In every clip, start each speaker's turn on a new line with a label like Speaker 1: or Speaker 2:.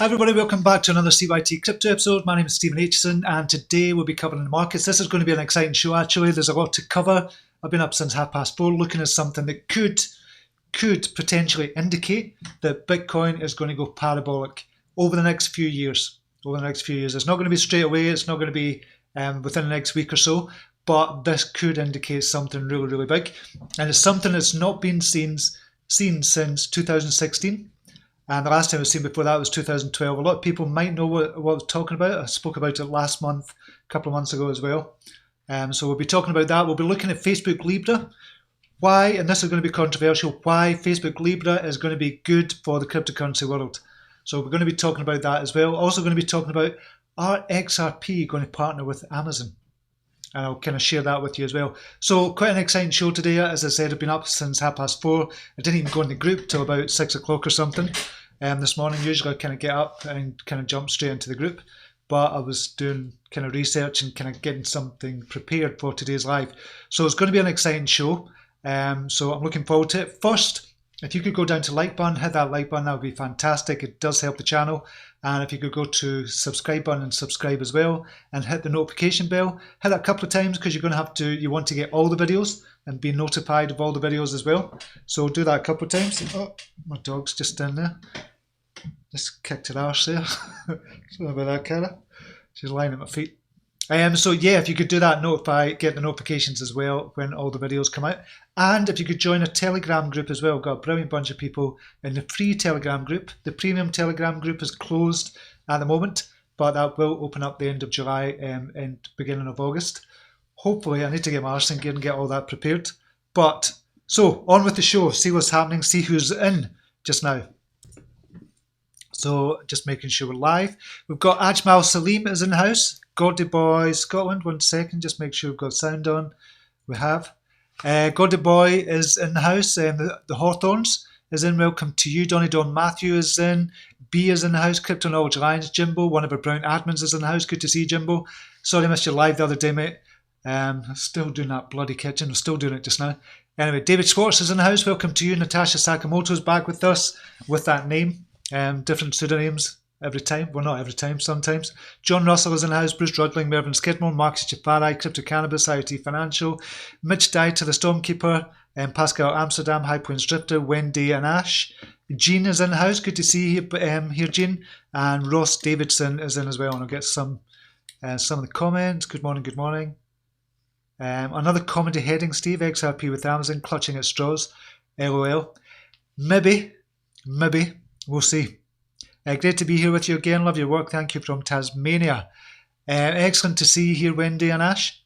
Speaker 1: Everybody, welcome back to another CYT-Crypto episode. My name is Stephen Aitchison and today we'll be covering the markets. This is going to be an exciting show actually. There's a lot to cover. I've been up since 4:30 looking at something that could potentially indicate that Bitcoin is going to go parabolic over the next few years. It's not going to be straight away. It's not going to be within the next week or so. But this could indicate something really, really big. And it's something that's not been seen since 2016. And the last time it was seen before that was 2012. A lot of people might know what I was talking about. I spoke about it last month, a couple of months ago as well. So we'll be talking about that. We'll be looking at Facebook Libra. Why, and this is going to be controversial, why Facebook Libra is going to be good for the cryptocurrency world. So we're going to be talking about that as well. Also going to be talking about, are XRP going to partner with Amazon? And I'll kind of share that with you as well. So quite an exciting show today. As I said, I've been up since 4:30. I didn't even go in the group till about 6 o'clock or something this morning. Usually I kind of get up and kind of jump straight into the group. But I was doing kind of research and kind of getting something prepared for today's live. So it's going to be an exciting show. So I'm looking forward to it. First, if you could go down to like button, hit that like button, that would be fantastic. It does help the channel. And if you could go to subscribe button and subscribe as well, and hit the notification bell, hit that a couple of times because you're going to have to, you want to get all the videos and be notified of all the videos as well. So do that a couple of times. Oh, my dog's just in there. Just kicked her arse there. Sorry about that, Cara. She's lying at my feet. So yeah, if you could do that, get the notifications as well when all the videos come out. And if you could join a Telegram group as well. We've got a brilliant bunch of people in the free Telegram group. The premium Telegram group is closed at the moment, but that will open up the end of July and beginning of August. Hopefully, I need to get my arse in gear and get all that prepared. But, so, on with the show. See what's happening, see who's in just now. So, just making sure we're live. We've got Ajmal Salim is in the house. Gordy Boy Scotland, 1 second, just make sure we've got sound on. We have. Gordy Boy is in the house. The Hawthorns is in. Welcome to you. Donny Don Matthew is in. B is in the house. Crypto Knowledge Alliance. Jimbo, one of our brown admins, is in the house. Good to see you, Jimbo. Sorry I missed your live the other day, mate. I'm still doing that bloody kitchen. I'm still doing it just now. Anyway, David Schwartz is in the house. Welcome to you. Natasha Sakamoto is back with us with that name. Different pseudonyms every time. Well, not every time, sometimes. John Russell is in the house. Bruce Rudling, Mervyn Skidmore, Marcus Jafari, Crypto Cannabis, IoT Financial, Mitch Dye to the Stormkeeper, Pascal Amsterdam, High Points Drifter, Wendy and Ash. Jean is in the house. Good to see you here, Jean. And Ross Davidson is in as well. And I'll get some of the comments. Good morning, good morning. Another comedy heading, Steve. XRP with Amazon, clutching at straws. LOL. Maybe. We'll see. Great to be here with you again. Love your work. Thank you from Tasmania. Excellent to see you here, Wendy and Ash.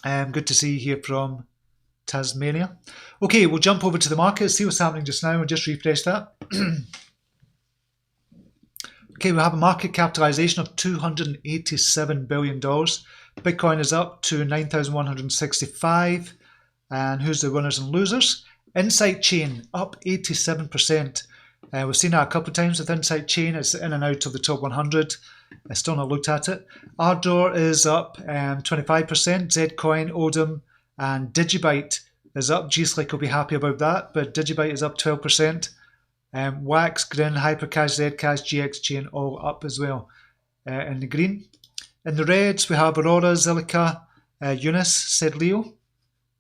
Speaker 1: Good to see you here from Tasmania. Okay, we'll jump over to the market, see what's happening just now, and just refresh that. Okay, we have a market capitalization of $287 billion. Bitcoin is up to 9,165. And who's the winners and losers? Insight Chain up 87%. We've seen that a couple of times with Insight Chain. It's in and out of the top 100. I still not looked at it. Ardor is up 25%. Zcoin, Odom, and Digibyte is up. G-Slick will be happy about that, but Digibyte is up 12%. Wax, Grin, Hypercash, Zcash, GX Chain all up as well in the green. In the reds, we have Aurora, Zilliqa, Eunice, said Leo.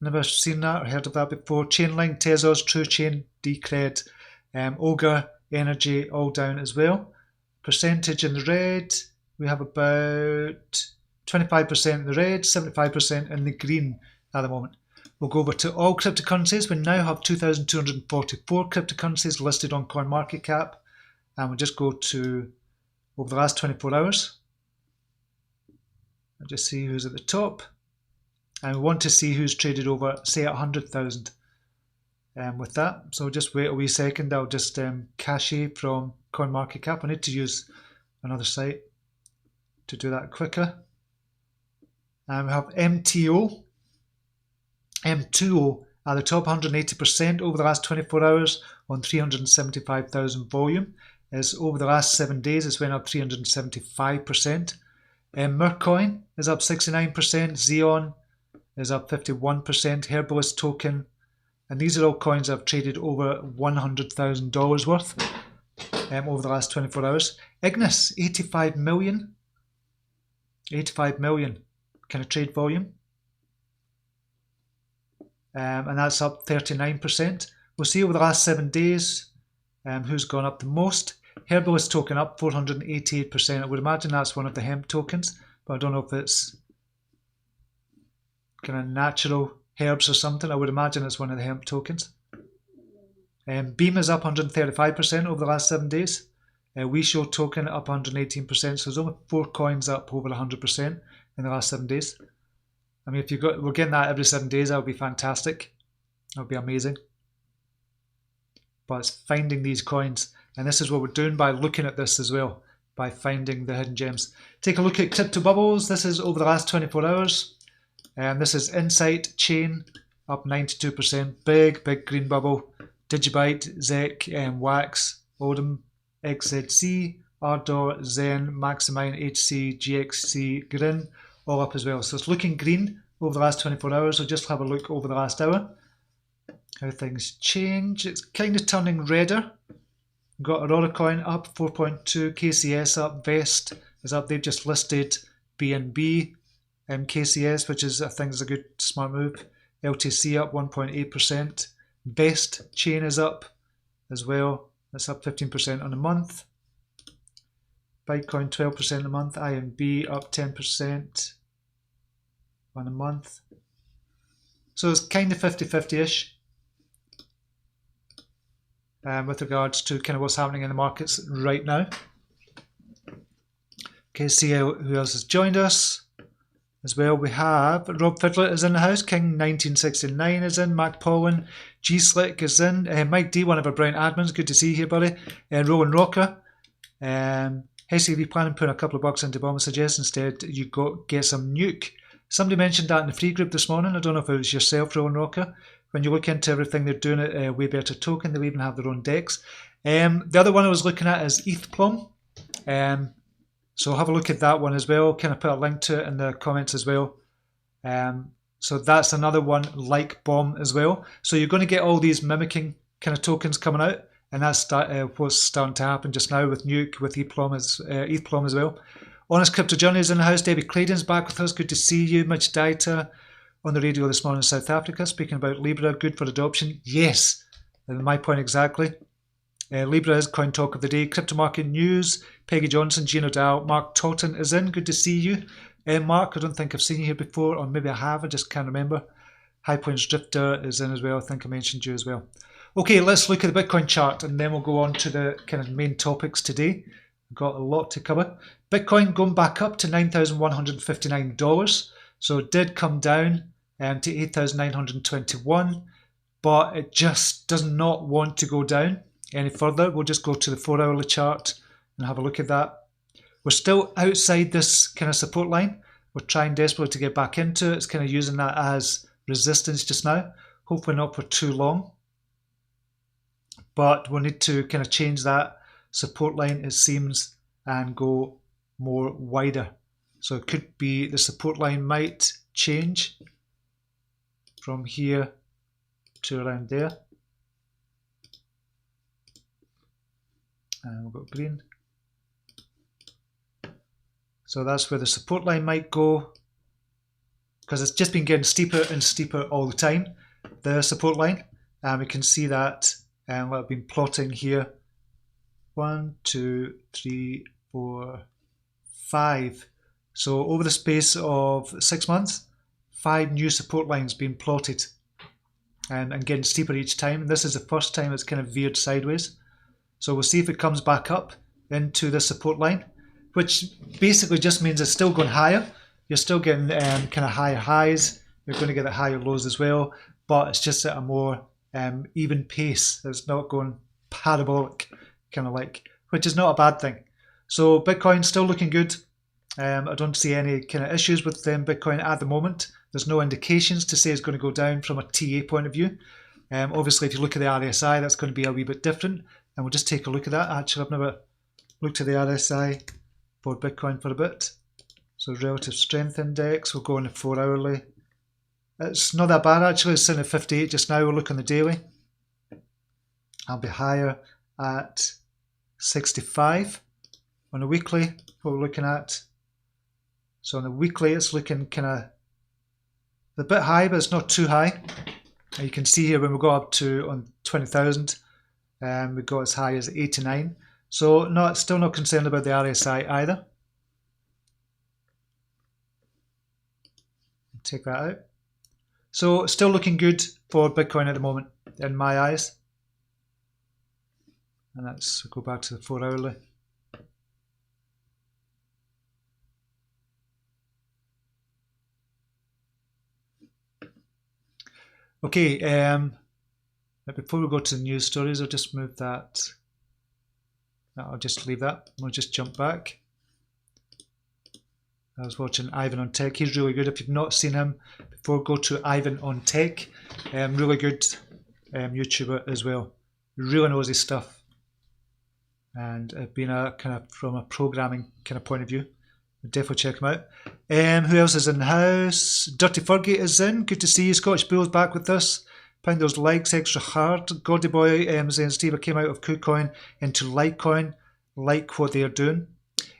Speaker 1: Never seen that or heard of that before. Chainlink, Tezos, TrueChain, Decred, Ogre, Energy, all down as well. Percentage in the red, we have about 25% in the red, 75% in the green at the moment. We'll go over to all cryptocurrencies. We now have 2,244 cryptocurrencies listed on CoinMarketCap. And we'll just go to over the last 24 hours. I'll just see who's at the top. And we want to see who's traded over, say, 100,000 with that. So just wait a wee second. I'll just cache from CoinMarketCap. I need to use another site to do that quicker. And we have MTO. M2O at the top, 180% over the last 24 hours on 375,000 volume. Is over the last 7 days, it's went up 375%. Mercoin is up 69%. Xeon is up 51%. Herbalist token, and these are all coins that have traded over $100,000 worth. over the last 24 hours. Ignis, 85 million. 85 million kind of trade volume. And that's up 39%. We'll see over the last 7 days who's gone up the most. Herbalist token up 488%. I would imagine that's one of the hemp tokens, but I don't know if it's kind of natural herbs or something. I would imagine it's one of the hemp tokens. Beam is up 135% over the last 7 days. WeShow token up 118%. So there's only 4 coins up over 100% in the last 7 days. I mean, if we're getting that every 7 days, that would be fantastic. That would be amazing. But it's finding these coins, and this is what we're doing by looking at this as well, by finding the hidden gems. Take a look at crypto bubbles. This is over the last 24 hours. And this is Insight Chain up 92%. Big green bubble. Digibyte, ZEC, Wax, Odom, XZC, Ardor, Zen, Maximine, HC, GXC, Grin, all up as well. So it's looking green over the last 24 hours. So just have a look over the last hour. How things change. It's kind of turning redder. Got Aurora Coin up 4.2, KCS up, Vest is up. They've just listed BNB, KCS, which is I think is a good smart move. LTC up 1.8%. Vest chain is up as well. That's up 15% on the month. Bitcoin 12% a month. INB up 10% on a month. So it's kind of 50-50-ish. With regards to kind of what's happening in the markets right now. Okay, see who else has joined us as well. We have Rob Fiddler is in the house, King 1969 is in, Mac Paulin, G Slick is in, Mike D, one of our Brown admins, good to see you here, buddy. Rowan Rocker. Hey, see if you plan on putting a couple of bucks into bomb, suggest instead you get some nuke. Somebody mentioned that in the free group this morning. I don't know if it was yourself, Rowan Rocker. When you look into everything, they're doing it way better token. They even have their own decks. The other one I was looking at is ETHPlum. So have a look at that one as well. Kind of put a link to it in the comments as well. So that's another one like Bomb as well. So you're going to get all these mimicking kind of tokens coming out. And that's what's starting to happen just now with Nuke, with ETHPlum as well. Honest Crypto Journey is in the house. David Clayton's back with us. Good to see you. Mitch Dieter on the radio this morning in South Africa, speaking about Libra, good for adoption. Yes, my point exactly. Libra is coin talk of the day. Crypto market news. Peggy Johnson, Gino Dow, Mark Totten is in. Good to see you. Mark, I don't think I've seen you here before, or maybe I have, I just can't remember. High Points Drifter is in as well. I think I mentioned you as well. Okay, let's look at the Bitcoin chart, and then we'll go on to the kind of main topics today. We've got a lot to cover. Bitcoin going back up to $9,159. So it did come down to 8,921, but it just does not want to go down any further. We'll just go to the 4-hourly chart and have a look at that. We're still outside this kind of support line. We're trying desperately to get back into it. It's kind of using that as resistance just now. Hopefully not for too long. But we'll need to kind of change that support line, it seems, and go more wider. So it could be the support line might change from here to around there. And we've got green. So that's where the support line might go, because it's just been getting steeper and steeper all the time, the support line. And we can see that I've been plotting here. 1, 2, 3, 4, 5. So over the space of 6 months, 5 new support lines being plotted and getting steeper each time. And this is the first time it's kind of veered sideways. So we'll see if it comes back up into the support line, which basically just means it's still going higher. You're still getting kind of higher highs. You're going to get the higher lows as well, but it's just at a more even pace. It's not going parabolic, kind of like, which is not a bad thing. So Bitcoin still looking good. I don't see any kind of issues with Bitcoin at the moment. There's no indications to say it's going to go down from a TA point of view. Obviously, if you look at the RSI, that's going to be a wee bit different. And we'll just take a look at that. Actually, I've never looked at the RSI for Bitcoin for a bit. So relative strength index, we'll go on the 4-hourly. It's not that bad actually, it's sitting at 58 just now. We'll look on the daily. I'll be higher at 65. On the weekly, what we're looking at. So on the weekly, it's looking kind of a bit high, but it's not too high. And you can see here when we go up to on 20,000, we got as high as 89. So still not concerned about the RSI either. Take that out. So still looking good for Bitcoin at the moment, in my eyes. And let's go back to the 4 hourly. Okay, before we go to the news stories, I'll just move that. No, I'll just leave that. We'll just jump back. I was watching Ivan on Tech. He's really good. If you've not seen him before, go to Ivan on Tech. Really good YouTuber as well. Really knows his stuff. And being from a programming kind of point of view, definitely check him out. Who else is in the house? Dirty Fergie is in. Good to see you. Scottish Bull's back with us. Pound those likes extra hard. Gordy Boy saying, Steve, I came out of KuCoin into Litecoin. Like what they are doing.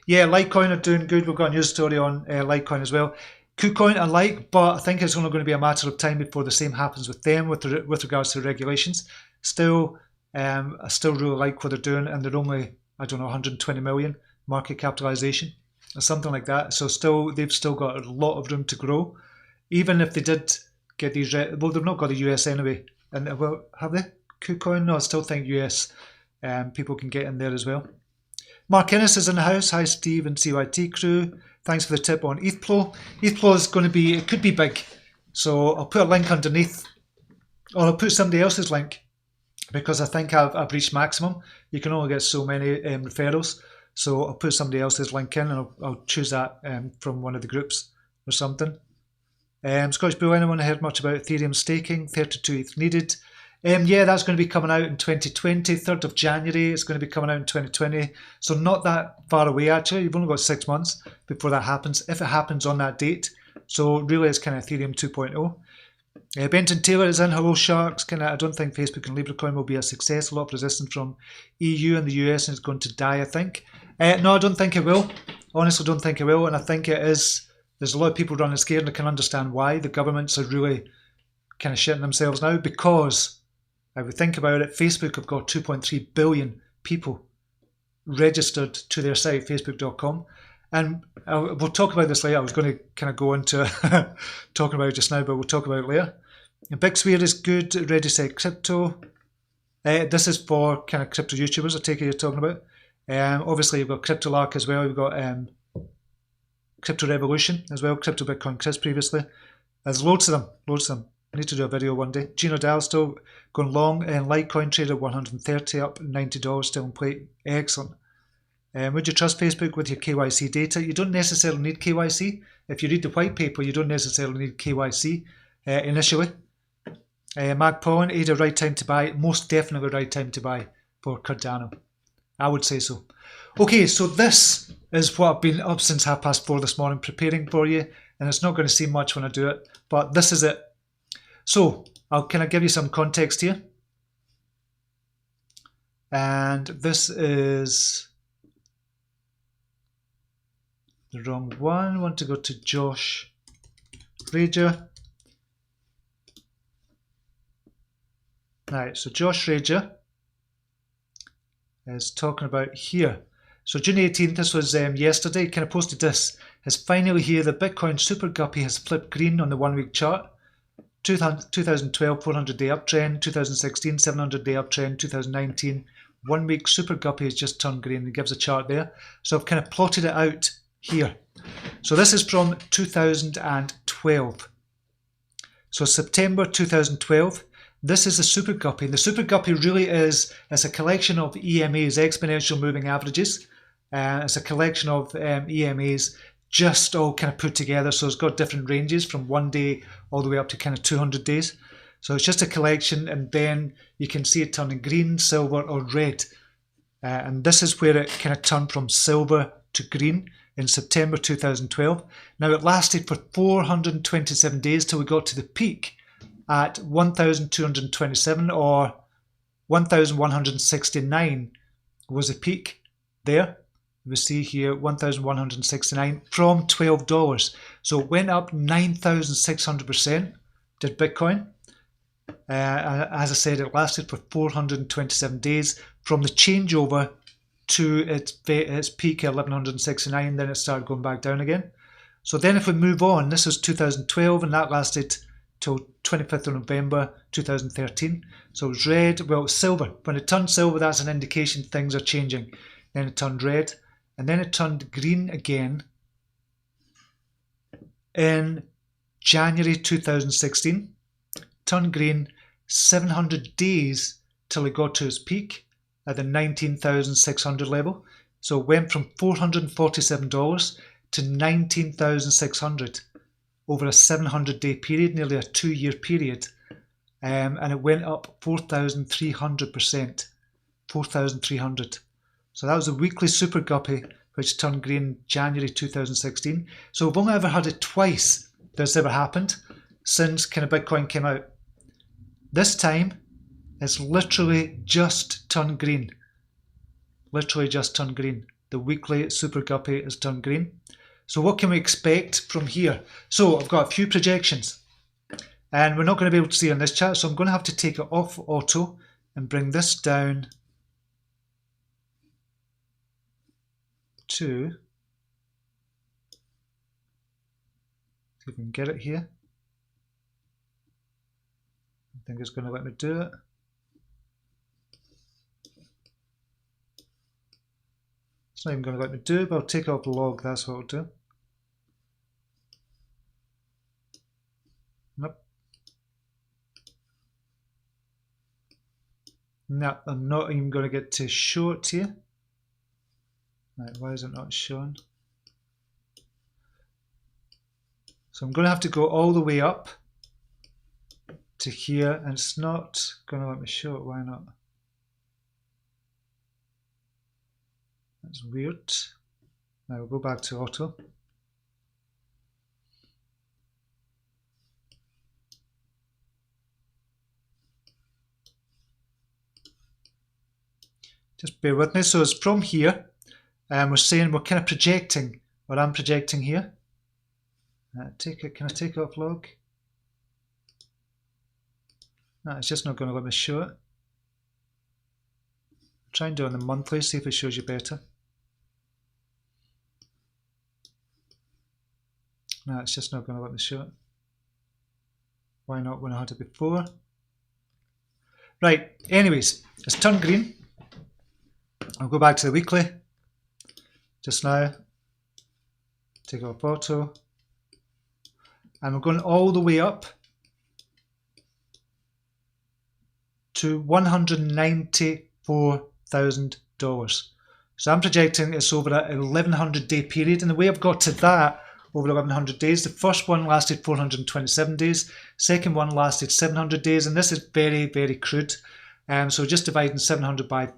Speaker 1: Yeah, Litecoin are doing good. We've got a news story on Litecoin as well. KuCoin I like, but I think it's only going to be a matter of time before the same happens with them with regards to regulations. Still, I still really like what they're doing, and they're only, I don't know, 120 million market capitalization or something like that. So they've still got a lot of room to grow. Even if they did get these, well, they've not got the US anyway. And well, have they? KuCoin? No, I still think US people can get in there as well. Mark Innes is in the house. Hi, Steve and CYT crew. Thanks for the tip on ETHPLO. ETHPLO is going to be, it could be big. So I'll put a link underneath, or I'll put somebody else's link, because I think I've reached maximum. You can only get so many referrals. So I'll put somebody else's link in, and I'll choose that from one of the groups or something. Scottish Bull, anyone heard much about Ethereum staking? 32 ETH needed. Yeah, that's going to be coming out in 2020, 3rd of January. It's going to be coming out in 2020. So not that far away, actually. You've only got 6 months before that happens, if it happens on that date. So really it's kind of Ethereum 2.0. Benton Taylor is in. Hello, Sharks. I don't think Facebook and Libra coin will be a success. A lot of resistance from EU and the US, and it's going to die, I think. No, I don't think it will. Honestly, don't think it will. And I think it is. There's a lot of people running scared, and I can understand why. The governments are really kind of shitting themselves now, because if we think about it, Facebook have got 2.3 billion people registered to their site, facebook.com. And we'll talk about this later. I was going to kind of go into talking about it just now, but we'll talk about it later. And Big Sphere is good. Ready Set Crypto. This is for kind of crypto YouTubers, I take it you're talking about. Obviously, you've got CryptoLark as well. You've got Crypto Revolution as well. Crypto Bitcoin Chris previously. There's loads of them. Loads of them. I need to do a video one day. Gino Dow still going long, and Litecoin traded 130 up, $90 still in play. Excellent. Would you trust Facebook with your KYC data? You don't necessarily need KYC. If you read the white paper, you don't necessarily need KYC initially. Mark Paulin, either right time to buy, most definitely right time to buy for Cardano. I would say so. Okay, so this is what I've been up since 4:30 this morning preparing for you, and it's not going to seem much when I do it, but this is it. So I'll kind of give you some context here. And this is the wrong one. I want to go to Josh Rager. Right, so Josh Rager is talking about here. So June 18th, this was yesterday, kind of posted this. Is finally here, the Bitcoin Super Guppy has flipped green on the 1 week chart. 2012 400-day uptrend, 2016 700-day uptrend, 2019 1 week Super Guppy has just turned green. It gives a chart there. So I've kind of plotted it out here. So this is from 2012. So September 2012. This is the Super Guppy. The Super Guppy really is a collection of EMAs, exponential moving averages. It's a collection of EMAs just all kind of put together. So it's got different ranges from 1 day all the way up to kind of 200 days. So it's just a collection, and then you can see it turning green, silver or red. And this is where it kind of turned from silver to green in September 2012. Now it lasted for 427 days till we got to the peak at 1,227 or 1,169 was the peak there. We see here 1,169 from $12. So it went up 9,600%, did Bitcoin. As I said, it lasted for 427 days from the changeover to its peak at 1,169, then it started going back down again. So then if we move on, this was 2012 and that lasted till 25th of November 2013. So it was red, well, silver. When it turned silver, that's an indication things are changing. Then it turned red, and then it turned green again in January 2016. Turned green 700 days till it got to its peak at the 19,600 level. So it went from $447 to 19,600 over a 700-day period, nearly a 2-year period, and it went up 4,300%, 4,300. So that was a weekly super guppy which turned green January 2016. So we've only ever had it twice that's ever happened since kind of Bitcoin came out. This time, it's literally just turned green. Literally just turned green. The weekly super guppy has turned green. So what can we expect from here? So I've got a few projections. And we're not going to be able to see on this chart, so I'm going to have to take it off auto and bring this down to, see if we can get it here. I think it's going to let me do it. It's not even going to let me do it, but I'll take off the log, that's what I'll do. Nope. No, I'm not even going to get to show it to you. Right, why is it not showing? So I'm going to have to go all the way up to here, and it's not going to let me show it. Why not? That's weird. Now we'll go back to auto. Just bear with me. So it's from here, and we're saying we're kind of projecting, or I'm projecting here. Can I take it off log? No, it's just not going to let me show it. Try and do it on the monthly, see if it shows you better. No, it's just not going to let me show it. Why not when I had it before? Right, anyways, it's turned green. I'll go back to the weekly just now. Take off auto. And we're going all the way up to $194,000. So I'm projecting it's over a 1,100-day period. And the way I've got to that over 1,100 days, the first one lasted 427 days, second one lasted 700 days, and this is very, very crude. So just dividing 700 by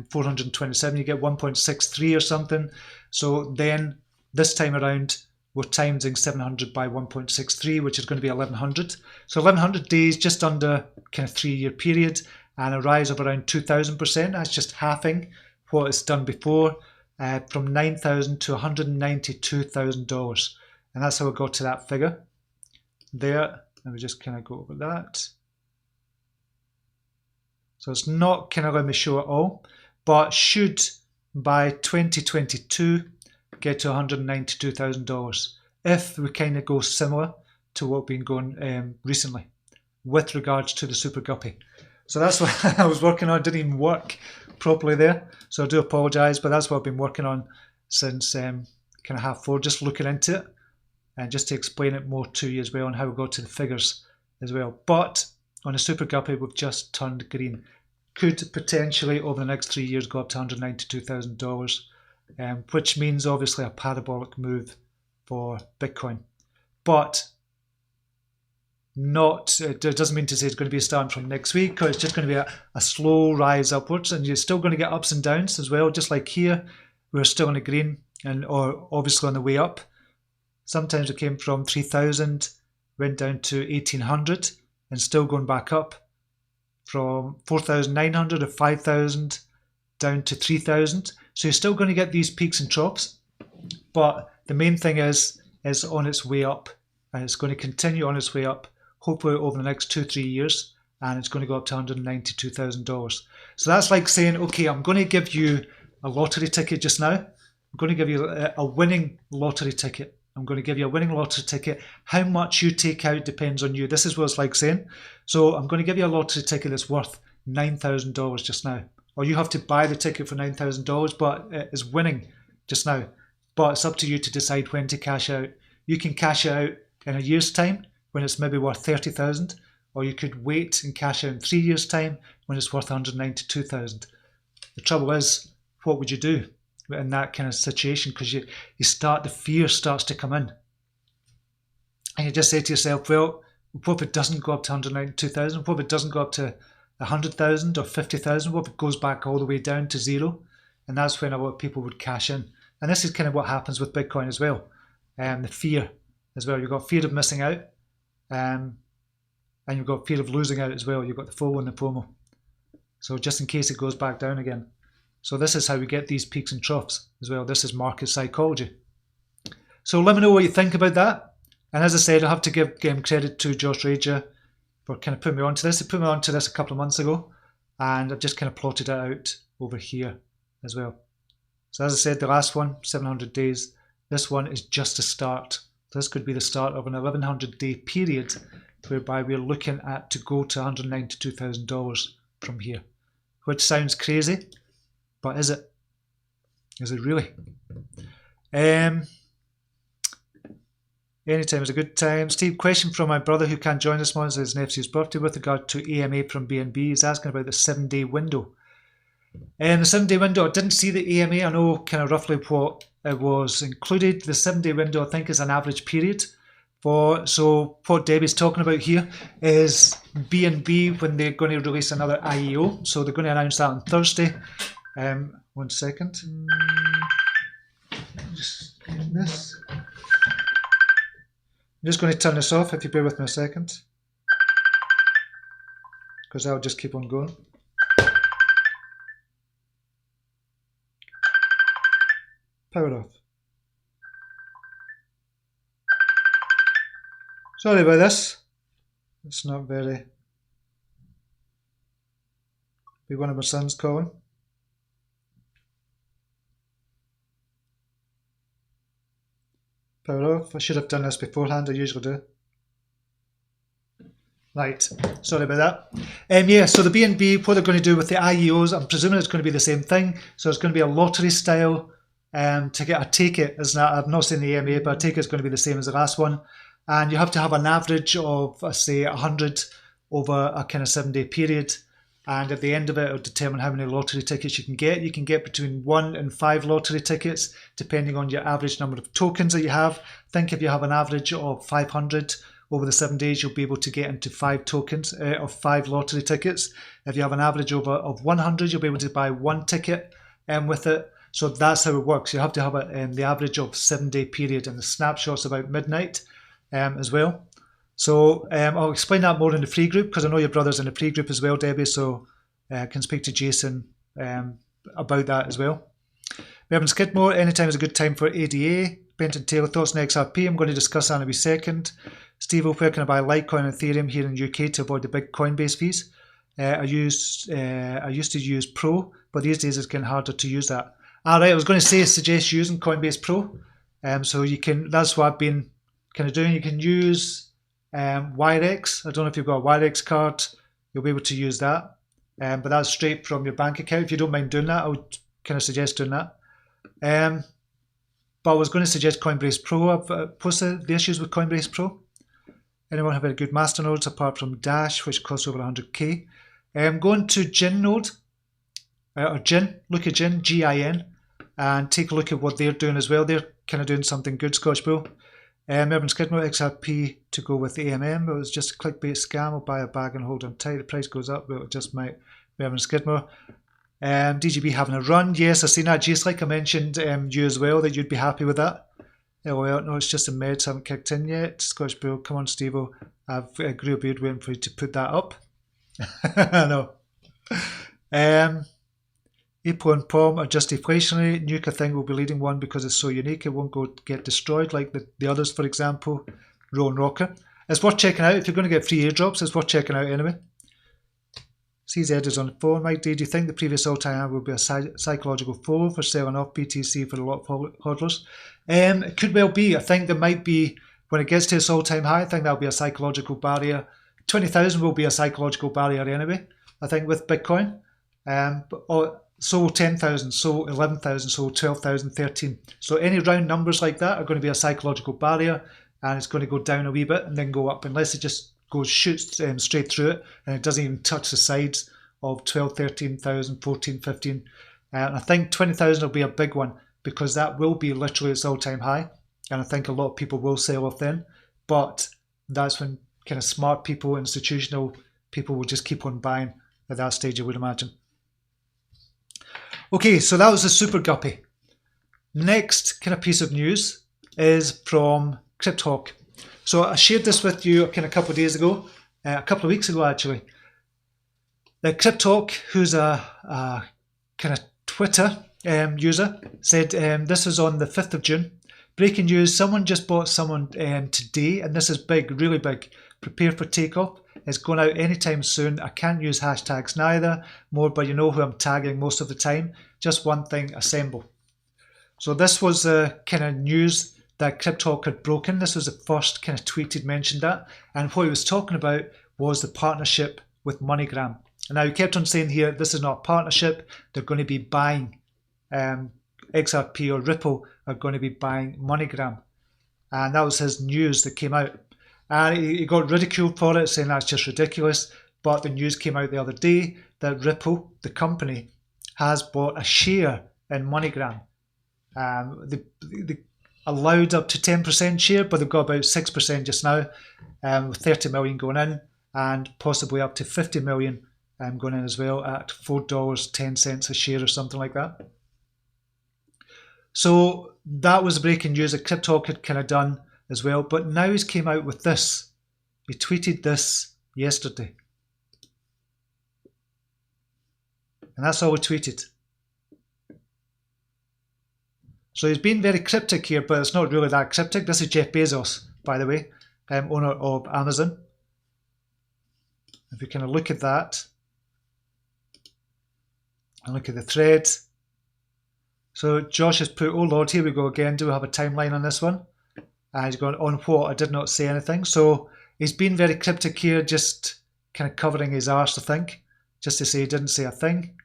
Speaker 1: 427, you get 1.63 or something. So then this time around, we're timesing 700 by 1.63, which is going to be 1,100. So 1,100 days, just under kind of 3-year period, and a rise of around 2,000%. That's just halving what it's done before, from $9,000 to $192,000. And that's how we got to that figure there. Let me just kind of go over that. So it's not kind of let me show it all, but should by 2022 get to $192,000 if we kind of go similar to what we've been going recently with regards to the super guppy. So that's what I was working on. It didn't even work properly there, so I do apologise, but that's what I've been working on since kind of half 4, just looking into it and just to explain it more to you as well, and how we got to the figures as well. But on a super guppy, we've just turned green. Could potentially over the next 3 years go up to $192,000, which means obviously a parabolic move for Bitcoin. But it doesn't mean to say it's going to be starting from next week, because it's just going to be a slow rise upwards, and you're still going to get ups and downs as well. Just like here, we're still in the green, or obviously on the way up. Sometimes it came from 3,000, went down to 1,800, and still going back up from 4,900 to 5,000 down to 3,000. So you're still going to get these peaks and troughs, but the main thing is on its way up, and it's going to continue on its way up, hopefully over the next 2-3 years, and it's going to go up to $192,000. So that's like saying, okay, I'm going to give you a lottery ticket just now. I'm going to give you a winning lottery ticket. I'm going to give you a winning lottery ticket. How much you take out depends on you. This is what it's like saying. So I'm going to give you a lottery ticket that's worth $9,000 just now. Or you have to buy the ticket for $9,000, but it is winning just now. But it's up to you to decide when to cash out. You can cash it out in a year's time when it's maybe worth $30,000, or you could wait and cash out in 3 years' time when it's worth $192,000. The trouble is, what would you do in that kind of situation? Because the fear starts to come in. And you just say to yourself, well, what if it doesn't go up to $192,000? What if it doesn't go up to $100,000 or $50,000? What if it goes back all the way down to zero? And that's when a lot of people would cash in. And this is kind of what happens with Bitcoin as well. The fear as well. You've got fear of missing out. And you've got fear of losing out as well. You've got the FOMO and the FOMO. So just in case it goes back down again. So this is how we get these peaks and troughs as well. This is market psychology. So let me know what you think about that. And as I said, I have to give credit to Josh Rager for kind of putting me onto this. He put me onto this a couple of months ago, and I've just kind of plotted it out over here as well. So as I said, the last one, 700 days. This one is just a start. This could be the start of an 1,100-day period whereby we're looking at to go to $192,000 from here, which sounds crazy, but is it? Is it really? Anytime is a good time. Steve, question from my brother who can't join this morning. It's his nephew's birthday with regard to AMA from BNB. He's asking about the 7-day window. The 7-day window, I didn't see the AMA. I know kind of roughly what it was included. The 7-day window, I think, is an average period. So what Debbie's talking about here is BNB when they're going to release another IEO. So they're going to announce that on Thursday. 1 second. Just get this. I'm just going to turn this off if you bear with me a second, because I'll just keep on going. Power off. Sorry about this. It's not very... Be one of my sons calling. Power off. I should have done this beforehand, I usually do. Right, sorry about that. Yeah, so the BNB, what they're going to do with the IEOs, I'm presuming it's going to be the same thing. So it's going to be a lottery style to get a ticket. I've not seen the AMA, but a ticket is going to be the same as the last one. And you have to have an average of, say, 100 over a kind of 7-day period. And at the end of it, it'll determine how many lottery tickets you can get. You can get between 1 and 5 lottery tickets, depending on your average number of tokens that you have. I think if you have an average of 500 over the 7 days, you'll be able to get into 5 tokens of 5 lottery tickets. If you have an average of 100, you'll be able to buy 1 ticket with it. So that's how it works. You have to have the average of 7-day period, and the snapshot's about midnight as well. So I'll explain that more in the free group, because I know your brother's in the free group as well, Debbie, so I can speak to Jason about that as well. Mervyn Skidmore, anytime is a good time for ADA. Benton Taylor, thoughts on XRP? I'm going to discuss that in a wee second. Steve, where can I buy Litecoin and Ethereum here in the UK to avoid the big Coinbase fees? I used to use Pro, but these days it's getting harder to use that. Alright, I was going to say suggest using Coinbase Pro. So you can, that's what I've been kind of doing. You can use Wirex. I don't know if you've got a Wirex card, you'll be able to use that. But that's straight from your bank account. If you don't mind doing that, I would kind of suggest doing that. But I was going to suggest Coinbase Pro. I've posted the issues with Coinbase Pro. Anyone have any good masternodes apart from Dash, which costs over 100k? Going to Gin node, or Gin, look at Gin, G-I-N, and take a look at what they're doing as well. They're kind of doing something good, Scotch Bull. Mervyn Skidmore, XRP to go with AMM. It was just a clickbait scam. I'll buy a bag and hold on tight. The price goes up, but it just might. Mervyn Skidmore. DGB having a run. Yes, I've seen that. Just like I mentioned you as well, that you'd be happy with that. Well, no, it's just the meds haven't kicked in yet. Scotch Bull, come on, Steve-O. I've grew a beard waiting for you to put that up. I know. April and POM are just deflationary. Nuke, I think, will be leading one because it's so unique. It won't get destroyed like the others, for example. Rowan Rocker. It's worth checking out. If you're going to get free airdrops, it's worth checking out anyway. CZ is on the phone. Mike D, do you think the previous all-time high will be a psychological foe for selling off BTC for a lot of hodlers? It could well be. I think there might be, when it gets to its all-time high, I think that'll be a psychological barrier. 20,000 will be a psychological barrier anyway, I think, with Bitcoin. So will 10,000, so 11,000, so 12,000, 13. So any round numbers like that are going to be a psychological barrier, and it's going to go down a wee bit and then go up, unless it just shoots straight through it and it doesn't even touch the sides of 12, 13,000, 14, 15. And I think 20,000 will be a big one, because that will be literally its all-time high, and I think a lot of people will sell off then. But that's when kind of smart people, institutional people, will just keep on buying at that stage, I would imagine. Okay, so that was the super guppy. Next kind of piece of news is from CryptoHawk. So I shared this with you kind of a couple of days ago, a couple of weeks ago actually. The CryptoHawk, who's a kind of Twitter user, said this is on the 5th of June. Breaking news, someone just bought someone today, and this is big, really big. Prepare for takeoff. It's going out anytime soon. I can't use hashtags neither more, but you know who I'm tagging most of the time. Just one thing, assemble. So this was the kind of news that CryptoHawk had broken. This was the first kind of tweet he'd mentioned that. And what he was talking about was the partnership with MoneyGram. And now he kept on saying here, this is not a partnership. They're going to be buying XRP, or Ripple are going to be buying MoneyGram. And that was his news that came out. And he got ridiculed for it, saying that's just ridiculous. But the news came out the other day that Ripple, the company, has bought a share in MoneyGram. They allowed up to 10% share, but they've got about 6% just now, with 30 million going in, and possibly up to 50 million going in as well at $4.10 a share or something like that. So that was the breaking news that CryptoHawk had kind of done as well. But now he's came out with this. He tweeted this yesterday. And that's all he tweeted. So he's been very cryptic here, but it's not really that cryptic. This is Jeff Bezos, by the way, owner of Amazon. If you kind of look at that and look at the thread. So Josh has put, oh Lord, here we go again. Do we have a timeline on this one? And he's gone, on what? I did not say anything. So he's been very cryptic here, just kind of covering his arse, I think, just to say he didn't say a thing.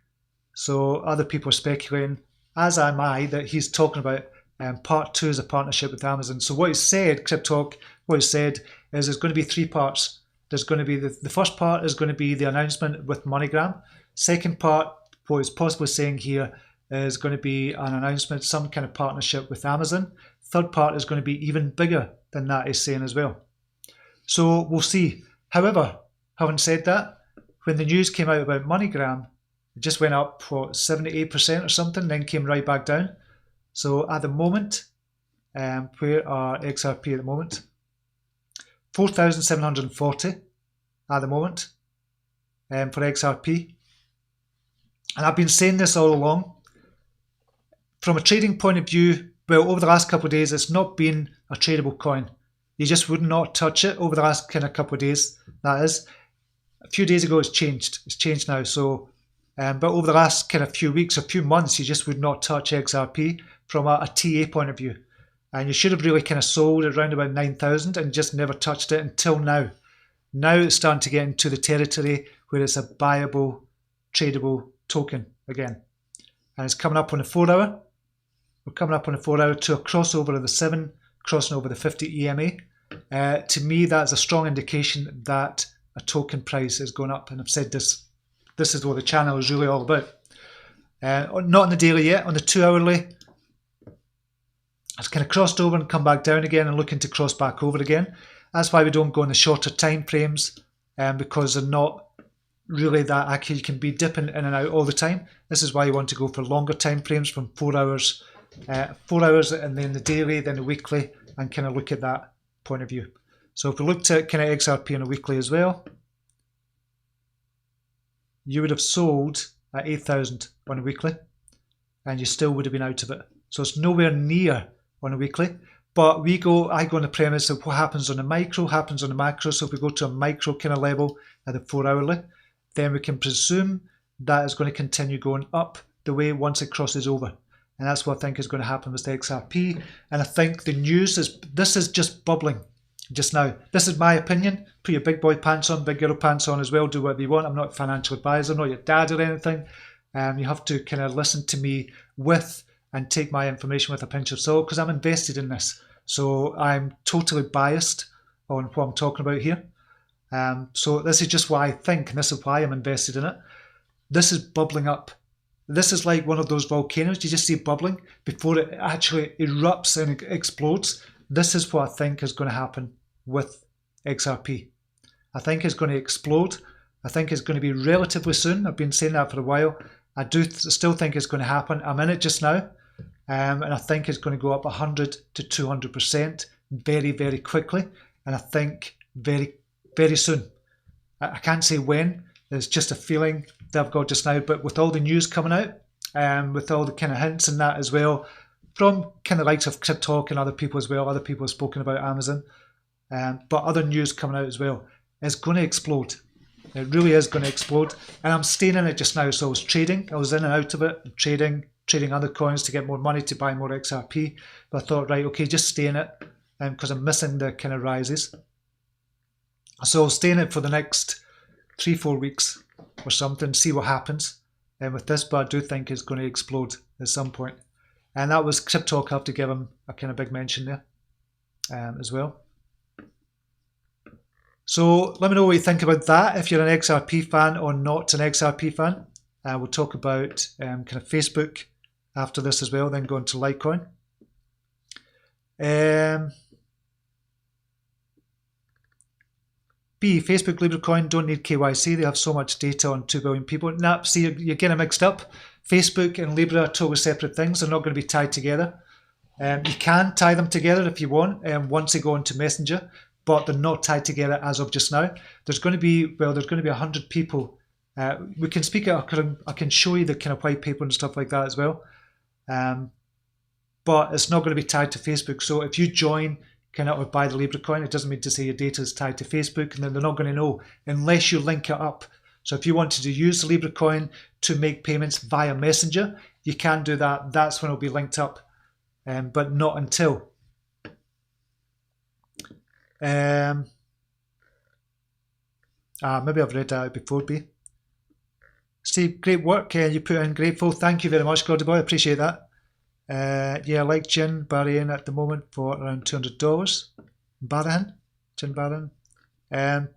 Speaker 1: So other people are speculating, as am I, that he's talking about part 2 is a partnership with Amazon. So what he said, CryptoHawk, what he said is there's going to be 3 parts. There's going to be the first part is going to be the announcement with MoneyGram. Second part, what he's possibly saying here, is going to be an announcement, some kind of partnership with Amazon. Third part is going to be even bigger than that, he's saying as well. So we'll see. However, having said that, when the news came out about MoneyGram, it just went up, what, 78% or something, then came right back down. So at the moment, where are XRP at the moment? 4,740 at the moment for XRP. And I've been saying this all along. From a trading point of view, well, over the last couple of days, it's not been a tradable coin. You just would not touch it over the last kind of couple of days, that is. A few days ago, it's changed. It's changed now. So, but over the last kind of few weeks or few months, you just would not touch XRP from a TA point of view. And you should have really kind of sold around about 9,000 and just never touched it until now. Now it's starting to get into the territory where it's a buyable, tradable token again. And it's coming up on the 4 hour. We're coming up on the 4 hour to a crossover of the 7, crossing over the 50 EMA. To me, that's a strong indication that a token price is going up. And I've said this is what the channel is really all about. Not on the daily yet, on the 2 hourly. It's kind of crossed over and come back down again and looking to cross back over again. That's why we don't go in the shorter time frames, because they're not really that accurate. You can be dipping in and out all the time. This is why you want to go for longer time frames from 4 hours, 4 hours, and then the daily, then the weekly, and kind of look at that point of view. So if we looked at kind of XRP on a weekly as well, you would have sold at 8,000 on a weekly, and you still would have been out of it. So it's nowhere near on a weekly. But I go on the premise of what happens on the micro happens on the macro. So if we go to a micro kind of level at the 4 hourly, then we can presume that is going to continue going up the way once it crosses over. And that's what I think is going to happen with the XRP. And I think the news this is just bubbling just now. This is my opinion. Put your big boy pants on, big girl pants on as well. Do whatever you want. I'm not a financial advisor, I'm not your dad or anything. You have to kind of listen to me and take my information with a pinch of salt, because I'm invested in this. So I'm totally biased on what I'm talking about here. So this is just what I think, and this is why I'm invested in it. This is bubbling up. This is like one of those volcanoes. You just see bubbling before it actually erupts and explodes. This is what I think is going to happen with XRP. I think it's going to explode. I think it's going to be relatively soon. I've been saying that for a while. I do still think it's going to happen. I'm in it just now. And I think it's going to go up 100 to 200% very, very quickly. And I think very, very soon. I can't say when. It's just a feeling that I've got just now. But with all the news coming out, with all the kind of hints and that as well, from kind of likes of Crypto and other people as well. Other people have spoken about Amazon. But other news coming out as well. It's going to explode. It really is going to explode. And I'm staying in it just now. So I was trading. I was in and out of it, trading other coins to get more money to buy more XRP. But I thought, right, okay, just stay in it because I'm missing the kind of rises. So I'll stay in it for the next 3-4 weeks or something, see what happens with this. But I do think it's going to explode at some point. And that was Crypto. I have to give him a kind of big mention there as well. So let me know what you think about that, if you're an XRP fan or not an XRP fan. We'll talk about kind of Facebook after this as well, then go into Litecoin. B, Facebook, Libra coin don't need KYC. They have so much data on 2 billion people. Nah, see, you're getting mixed up. Facebook and Libra are totally separate things. They're not going to be tied together. You can tie them together if you want once they go into Messenger, but they're not tied together as of just now. There's going to be 100 people. We can speak. I can show you the kind of white paper and stuff like that as well. But it's not going to be tied to Facebook. So if you join kind of or buy the Libra coin, it doesn't mean to say your data is tied to Facebook, and then they're not going to know unless you link it up. So if you wanted to use the Libra coin to make payments via Messenger, you can do that. That's when it'll be linked up, but not until. Maybe I've read that out before, B. Steve, great work. You put in grateful. Thank you very much, Gordy Boy. I appreciate that. Yeah, I like gin Bahrain at the moment for around $200. Bahrain, gin Bahrain.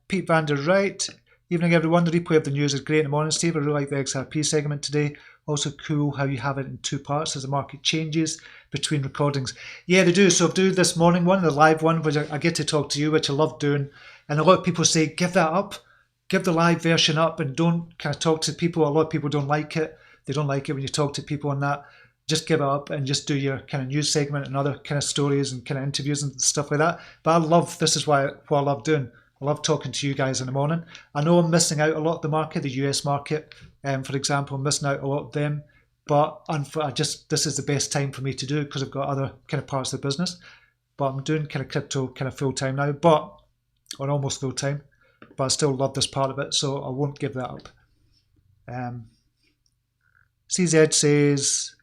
Speaker 1: Pete van der Wright. Evening, everyone. The replay of the news is great in the morning, Steve. I really like the XRP segment today. Also cool how you have it in 2 parts as the market changes between recordings. Yeah, they do. So I'll do this morning one, the live one, which I get to talk to you, which I love doing. And a lot of people say, give that up. Give the live version up and don't kind of talk to people. A lot of people don't like it. They don't like it when you talk to people on that. Just give it up and just do your kind of news segment and other kind of stories and kind of interviews and stuff like that. But this is what I love doing. I love talking to you guys in the morning. I know I'm missing out a lot of the market, the US market, for example. I'm missing out a lot of them. But this is the best time for me to do it because I've got other kind of parts of the business. But I'm doing kind of crypto kind of full time now, or almost full time. But I still love this part of it, so I won't give that up. CZ says,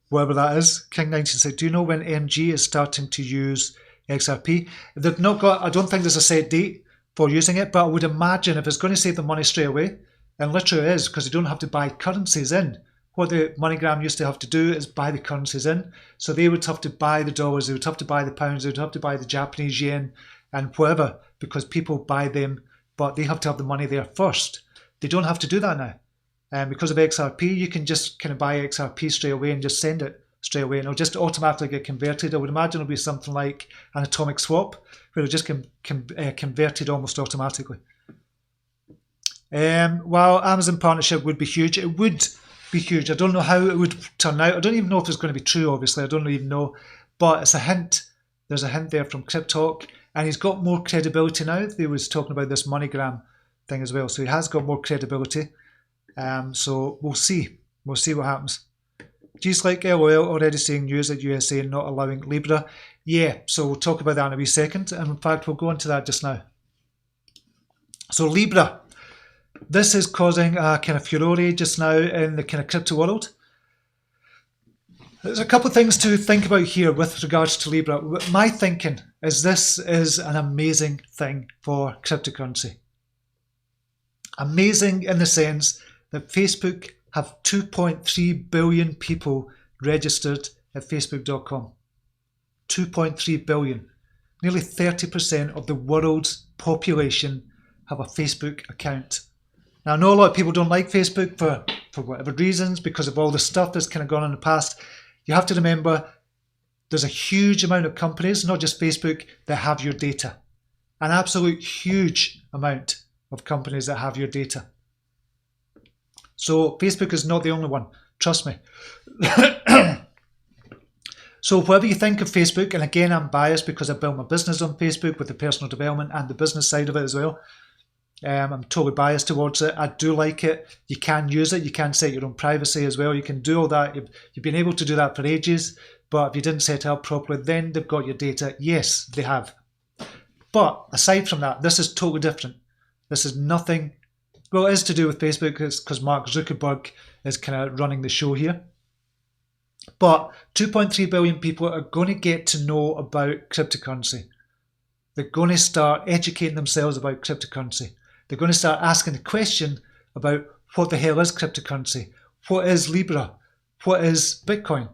Speaker 1: whatever that is, King19 said, do you know when MG is starting to use XRP? They've not got, I don't think there's a set date for using it, but I would imagine if it's going to save the money straight away, and literally it is, because you don't have to buy currencies in. What the MoneyGram used to have to do is buy the currencies in. So they would have to buy the dollars, they would have to buy the pounds, they would have to buy the Japanese yen and whatever, because people buy them, but they have to have the money there first. They don't have to do that now. And because of XRP, you can just kind of buy XRP straight away and just send it straight away, and it'll just automatically get converted. I would imagine it'll be something like an atomic swap, where it'll just converted almost automatically. While Amazon partnership would be huge, it would be huge. I don't know how it would turn out. I don't even know if it's going to be true, obviously. I don't even know. But it's a hint. There's a hint there from Crypto, and he's got more credibility now. He was talking about this MoneyGram thing as well, so he has got more credibility. So we'll see. We'll see what happens. G's like LOL already seeing news at USA not allowing Libra. Yeah, so we'll talk about that in a wee second. And in fact, we'll go into that just now. So Libra. This is causing a kind of furore just now in the kind of crypto world. There's a couple of things to think about here with regards to Libra. My thinking is this is an amazing thing for cryptocurrency. Amazing in the sense that Facebook have 2.3 billion people registered at facebook.com. 2.3 billion. Nearly 30% of the world's population have a Facebook account. Now, I know a lot of people don't like Facebook for whatever reasons, because of all the stuff that's kind of gone on in the past. You have to remember there's a huge amount of companies, not just Facebook, that have your data. An absolute huge amount of companies that have your data. So Facebook is not the only one, trust me. So whatever you think of Facebook, and again, I'm biased because I built my business on Facebook with the personal development and the business side of it as well. I'm totally biased towards it. I do like it. You can use it. You can set your own privacy as well. You can do all that. You've been able to do that for ages. But if you didn't set it up properly, then they've got your data. Yes, they have. But aside from that, this is totally different. This is nothing. Well, it is to do with Facebook because Mark Zuckerberg is kind of running the show here. But 2.3 billion people are going to get to know about cryptocurrency. They're going to start educating themselves about cryptocurrency. They're going to start asking the question about what the hell is cryptocurrency? What is Libra? What is Bitcoin?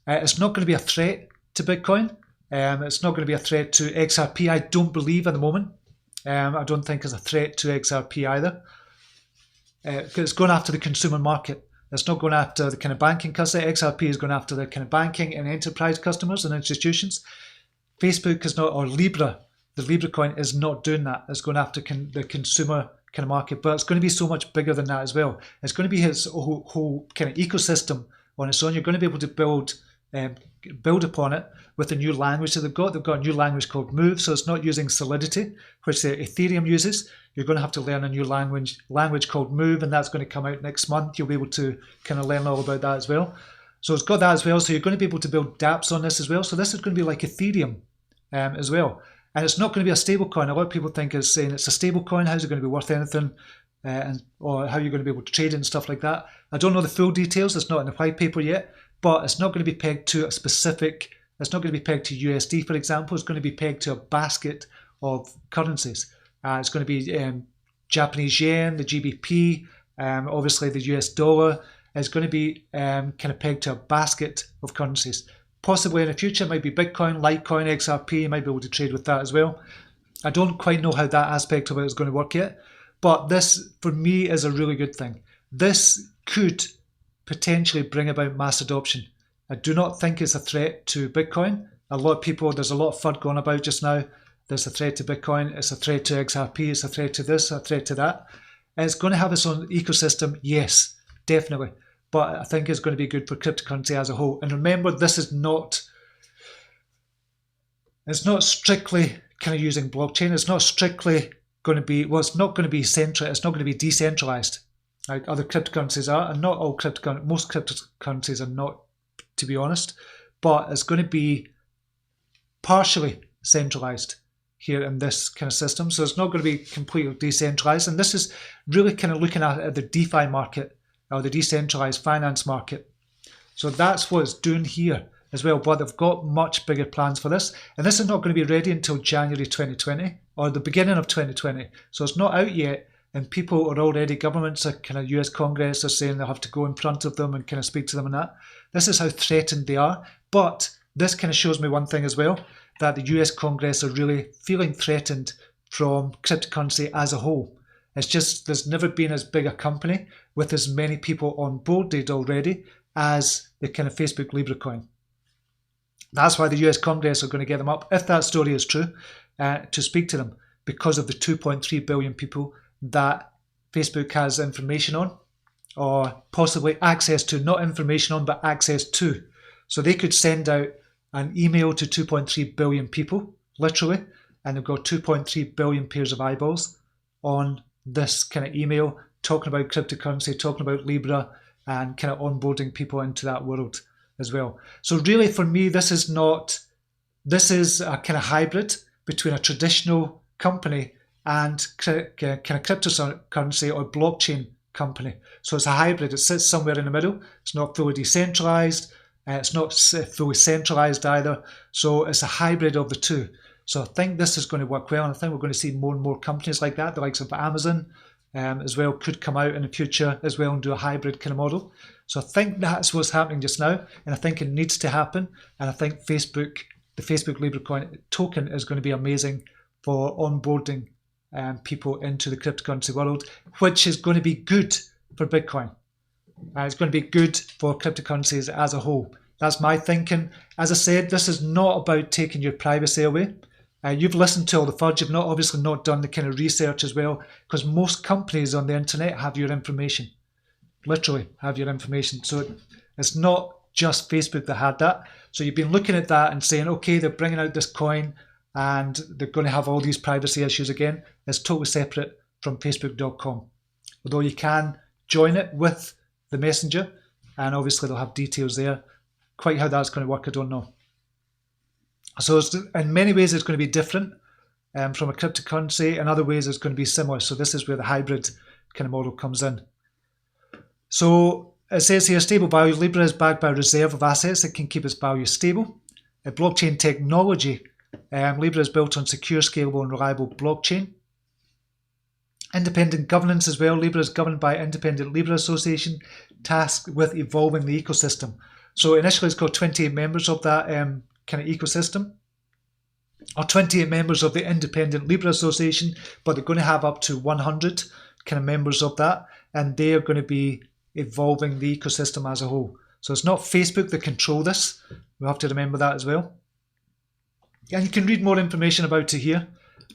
Speaker 1: It's not going to be a threat to Bitcoin. It's not going to be a threat to XRP, I don't believe at the moment. I don't think it's a threat to XRP either. Because it's going after the consumer market. It's not going after the kind of banking customer. XRP is going after the kind of banking and enterprise customers and institutions. Facebook is not, or Libra, the Libra coin is not doing that. It's going after the consumer kind of market, but it's going to be so much bigger than that as well. It's going to be his whole kind of ecosystem on its own. You're going to be able to build upon it with the new language that they've got. They've got a new language called Move, so it's not using Solidity, which the Ethereum uses. You're going to have to learn a new language called Move, and that's going to come out next month. You'll be able to kind of learn all about that as well. So it's got that as well. So you're going to be able to build dApps on this as well. So this is going to be like Ethereum as well. And it's not going to be a stable coin. A lot of people think it's saying it's a stable coin. How's it going to be worth anything? Or how you're going to be able to trade it and stuff like that. I don't know the full details. It's not in the white paper yet. But it's not going to be pegged to a specific, it's not going to be pegged to USD, for example. It's going to be pegged to a basket of currencies. It's going to be Japanese yen, the GBP, obviously the US dollar. It's going to be kind of pegged to a basket of currencies. Possibly in the future, it might be Bitcoin, Litecoin, XRP. You might be able to trade with that as well. I don't quite know how that aspect of it is going to work yet. But this, for me, is a really good thing. This could potentially bring about mass adoption. I do not think it's a threat to Bitcoin. A lot of people, there's a lot of FUD going about just now. There's a threat to Bitcoin, it's a threat to XRP, it's a threat to this, a threat to that. And it's going to have its own ecosystem, yes, definitely. But I think it's going to be good for cryptocurrency as a whole. And remember, this is not, it's not strictly kind of using blockchain. It's not strictly going to be, well, it's not going to be central, it's not going to be decentralized like other cryptocurrencies are. And not all cryptocurrencies, most cryptocurrencies are not, to be honest. But it's going to be partially centralized here in this kind of system. So it's not going to be completely decentralized. And this is really kind of looking at the DeFi market, or the decentralized finance market. So that's what it's doing here as well. But they've got much bigger plans for this. And this is not going to be ready until January 2020 or the beginning of 2020. So it's not out yet. And people are already, governments, are kind of US Congress are saying they'll have to go in front of them and kind of speak to them and that. This is how threatened they are. But this kind of shows me one thing as well, that the US Congress are really feeling threatened from cryptocurrency as a whole. It's just, there's never been as big a company with as many people on boarded already as the kind of Facebook Libra coin. That's why the US Congress are going to get them up, if that story is true, to speak to them, because of the 2.3 billion people that Facebook has information on, or possibly access to, not information on, but access to. So they could send out an email to 2.3 billion people, literally, and they've got 2.3 billion pairs of eyeballs on this kind of email talking about cryptocurrency, talking about Libra, and kind of onboarding people into that world as well. So really for me, this is a kind of hybrid between a traditional company and kind of cryptocurrency or blockchain company. So it's a hybrid. It sits somewhere in the middle. It's not fully decentralized. It's not fully centralized either. So it's a hybrid of the two. So I think this is going to work well, and I think we're going to see more and more companies like that, the likes of Amazon as well, could come out in the future as well and do a hybrid kind of model. So I think that's what's happening just now, and I think it needs to happen. And I think the Facebook Libra coin token is going to be amazing for onboarding people into the cryptocurrency world, which is going to be good for Bitcoin. It's going to be good for cryptocurrencies as a whole. That's my thinking. As I said, this is not about taking your privacy away. You've listened to all the FUD. You've obviously not done the kind of research as well, because most companies on the internet have your information. Literally have your information. So it's not just Facebook that had that. So you've been looking at that and saying, okay, they're bringing out this coin and they're going to have all these privacy issues again. It's totally separate from Facebook.com. Although you can join it with the messenger, and obviously they'll have details there. Quite how that's going to work, I don't know. So in many ways it's going to be different from a cryptocurrency. In other ways it's going to be similar. So this is where the hybrid kind of model comes in. So it says here, stable value. Libra is backed by a reserve of assets that can keep its value stable. Blockchain technology. Libra is built on secure, scalable and reliable blockchain. Independent governance as well. Libra is governed by Independent Libra Association, tasked with evolving the ecosystem. So initially it's got 28 members of that kind of ecosystem, or 28 members of the Independent Libra Association, but they're going to have up to 100 kind of members of that, and they are going to be evolving the ecosystem as a whole. So it's not Facebook that control this. We have to remember that as well. And you can read more information about it here.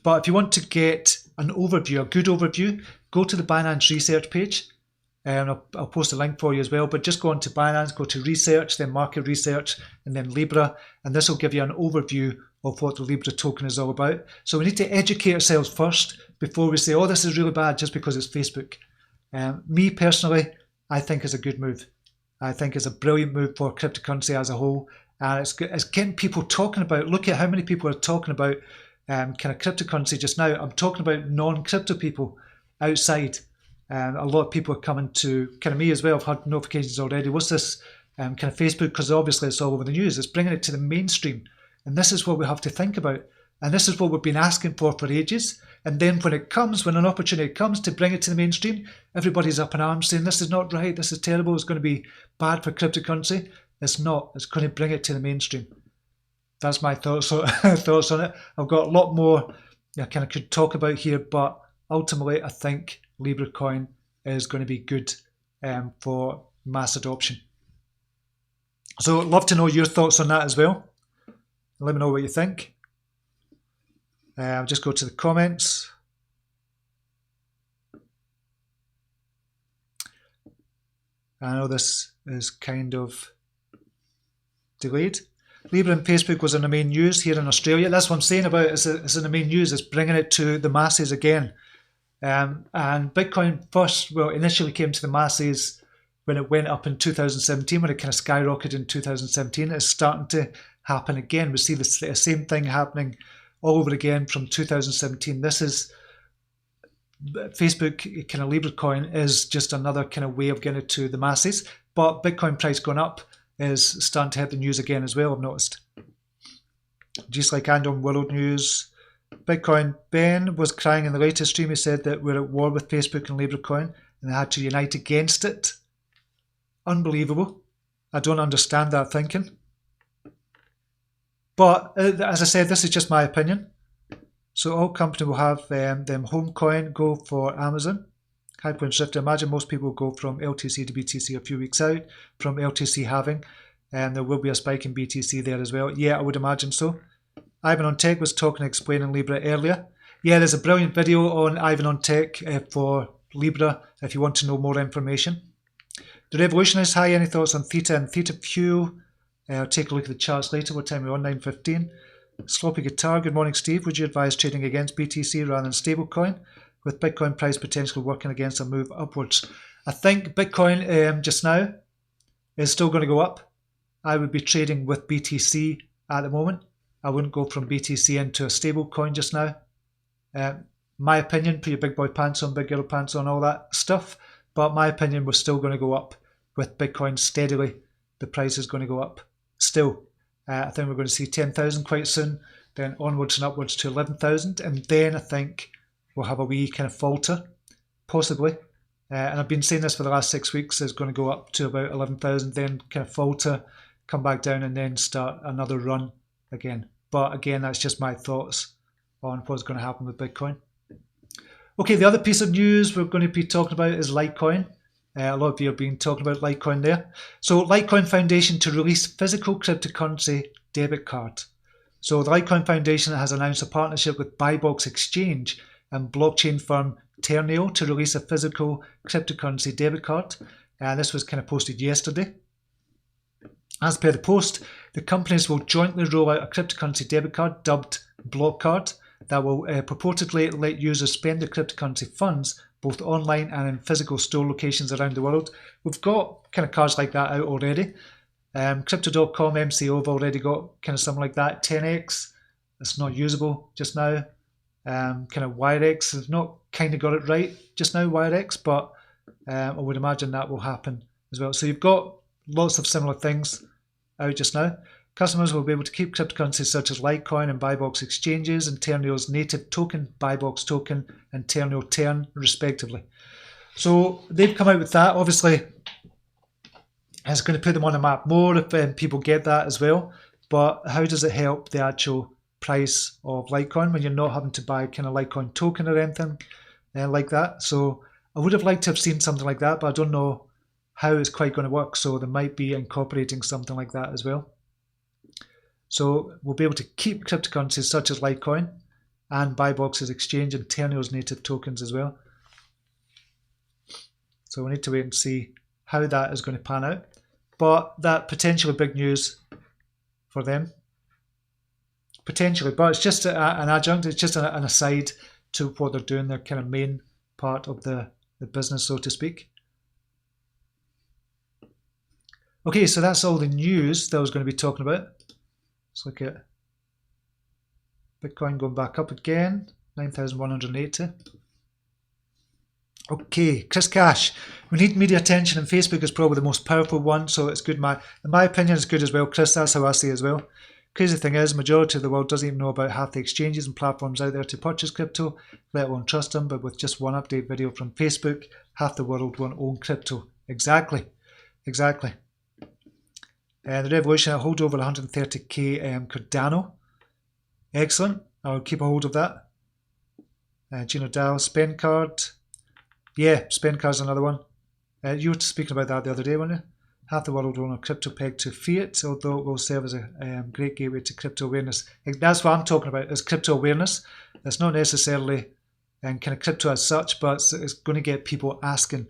Speaker 1: But if you want to get an overview, a good overview, go to the Binance research page. And I'll post a link for you as well. But just go on to Binance, go to research, then market research, and then Libra. And this will give you an overview of what the Libra token is all about. So we need to educate ourselves first before we say, oh, this is really bad just because it's Facebook. Me personally, I think it's a good move. I think it's a brilliant move for cryptocurrency as a whole. And it's getting people talking about, look at how many people are talking about kind of cryptocurrency just now. I'm talking about non-crypto people outside. A lot of people are coming to kind of me as well. I've had notifications already. What's this kind of Facebook? Because obviously it's all over the news. It's bringing it to the mainstream. And this is what we have to think about. And this is what we've been asking for ages. And then when an opportunity comes to bring it to the mainstream, everybody's up in arms saying this is not right, this is terrible, it's going to be bad for cryptocurrency. It's not. It's going to bring it to the mainstream. That's my thoughts on it. I've got a lot more I kind of could talk about here, but ultimately I think Libra coin is going to be good for mass adoption. So I'd love to know your thoughts on that as well. Let me know what you think. I'll just go to the comments. I know this is kind of delayed. Libra and Facebook was in the main news here in Australia. That's what I'm saying about it. It's in the main news. It's bringing it to the masses again. And Bitcoin first, initially came to the masses when it went up in 2017, when it kind of skyrocketed in 2017. It's starting to happen again. We see the same thing happening all over again from 2017. This is Facebook kind of Libra coin is just another kind of way of getting it to the masses. But Bitcoin price going up is starting to hit the news again as well, I've noticed. Just like and on World News, Bitcoin Ben was crying in the latest stream. He said that we're at war with Facebook and Libra coin and they had to unite against it. Unbelievable. I don't understand that thinking. But as I said, this is just my opinion. So all companies will have them home coin go for Amazon. Hyper shift. I imagine most people will go from LTC to BTC a few weeks out from LTC halving, and there will be a spike in BTC there as well. Yeah, I would imagine so. Ivan on Tech was talking, explaining Libra earlier. Yeah, there's a brilliant video on Ivan on Tech for Libra if you want to know more information. The Revolution is high. Any thoughts on Theta and Theta Fuel? I'll take a look at the charts later. What time are we on? 9:15. Sloppy Guitar. Good morning, Steve. Would you advise trading against BTC rather than stablecoin? with Bitcoin price potentially working against a move upwards. I think Bitcoin just now is still going to go up. I would be trading with BTC at the moment. I wouldn't go from BTC into a stable coin just now. My opinion, put your big boy pants on, big girl pants on, all that stuff. But my opinion, we're still going to go up with Bitcoin steadily. The price is going to go up still. I think we're going to see 10,000 quite soon, then onwards and upwards to 11,000. And then I think we'll have a wee kind of falter, possibly. And I've been saying this for the last 6 weeks, it's going to go up to about 11,000, then kind of falter, come back down, and then start another run again. But again, that's just my thoughts on what's going to happen with Bitcoin. Okay, the other piece of news we're going to be talking about is Litecoin. A lot of you have been talking about Litecoin there. So Litecoin Foundation to release physical cryptocurrency debit card. So the Litecoin Foundation has announced a partnership with Buybox Exchange and blockchain firm Terneo to release a physical cryptocurrency debit card. And this was kind of posted yesterday. As per the post, the companies will jointly roll out a cryptocurrency debit card dubbed Block Card that will purportedly let users spend their cryptocurrency funds both online and in physical store locations around the world. We've got kind of cards like that out already. Crypto.com, MCO have already got kind of something like that. 10x, it's not usable just now. Kind of WireX has not kind of got it right just now, WireX, but I would imagine that will happen as well. So you've got lots of similar things out just now. Customers will be able to keep cryptocurrencies such as Litecoin and Buybox exchanges and Terneo's native token, Buybox token, and Terneo Tern, respectively. So they've come out with that. Obviously, it's going to put them on the map more if people get that as well. But how does it help the actual price of Litecoin when you're not having to buy kind of Litecoin token or anything like that? So I would have liked to have seen something like that, but I don't know how it's quite going to work. So they might be incorporating something like that as well. So we'll be able to keep cryptocurrencies such as Litecoin and Buybox's exchange and Terneo's native tokens as well. So we need to wait and see how that is going to pan out. But that potentially big news for them. Potentially, but it's just an adjunct, it's just an aside to what they're doing, their kind of main part of the business, so to speak. Okay, so that's all the news that I was going to be talking about. Let's look at Bitcoin going back up again, 9,180. Okay, Chris Cash. We need media attention, and Facebook is probably the most powerful one, so it's good. In my opinion, it's good as well, Chris. That's how I see it as well. Crazy thing is, majority of the world doesn't even know about half the exchanges and platforms out there to purchase crypto, let alone trust them. But with just one update video from Facebook, half the world won't own crypto. Exactly. The Revolution, I'll hold over 130k Cardano. Excellent. I'll keep a hold of that. Gino Dow, spend card. Yeah, spend card's another one. You were speaking about that the other day, weren't you? Half the world will own a crypto pegged to fiat, although it will serve as a great gateway to crypto awareness. That's what I'm talking about, is crypto awareness. It's not necessarily kind of crypto as such, but it's going to get people asking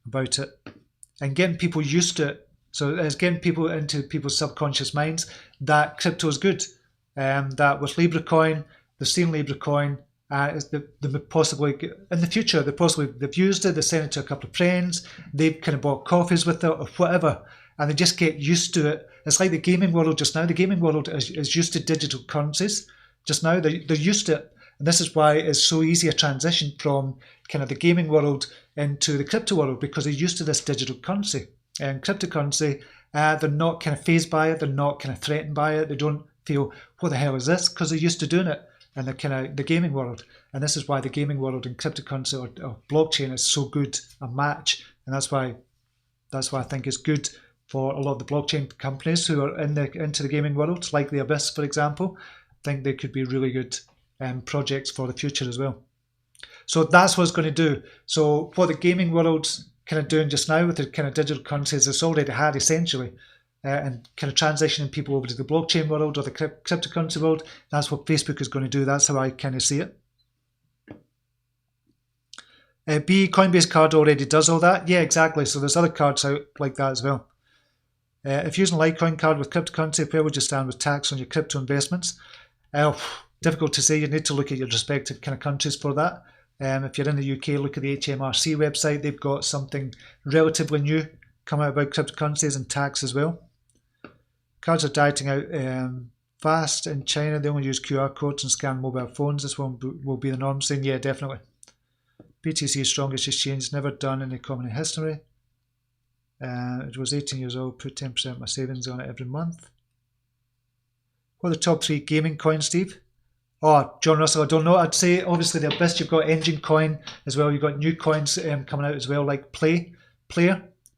Speaker 1: about it and getting people used to it. So it's getting people into people's subconscious minds that crypto is good. That with Libra coin, they've seen Libra coin, they possibly in the future they've used it, they sent it to a couple of friends, they've kind of bought coffees with it or whatever, and they just get used to it. It's like the gaming world just now. The gaming world is used to digital currencies just now. They're used to it, and this is why it's so easy a transition from kind of the gaming world into the crypto world, because they're used to this digital currency. And cryptocurrency, they're not kind of fazed by it, they're not kind of threatened by it, they don't feel, what the hell is this? Because they're used to doing it in the kind of the gaming world. And this is why the gaming world and cryptocurrency or blockchain is so good a match. And that's why I think it's good for a lot of the blockchain companies who are into the gaming world, like the Abyss, for example. I think they could be really good projects for the future as well. So that's what it's going to do. So what the gaming world's kind of doing just now with the kind of digital currencies it's already had essentially, and kind of transitioning people over to the blockchain world or the cryptocurrency world, that's what Facebook is going to do. That's how I kind of see it. Coinbase card already does all that. Yeah, exactly. So there's other cards out like that as well. If using a Litecoin card with cryptocurrency, where would you stand with tax on your crypto investments? Difficult to say. You need to look at your respective kind of countries for that. If you're in the UK, look at the HMRC website. They've got something relatively new coming out about cryptocurrencies and tax as well. Cards are dieting out fast in China. They only use QR codes and scan mobile phones. This one will be the norm. Saying, yeah, definitely. BTC is strongest exchange never done in the common history. It was 18 years old, put 10% of my savings on it every month. What are the top 3 gaming coins, Steve? Oh, John Russell, I don't know. I'd say obviously the best. You've got Engine Coin as well. You've got new coins coming out as well, like Player,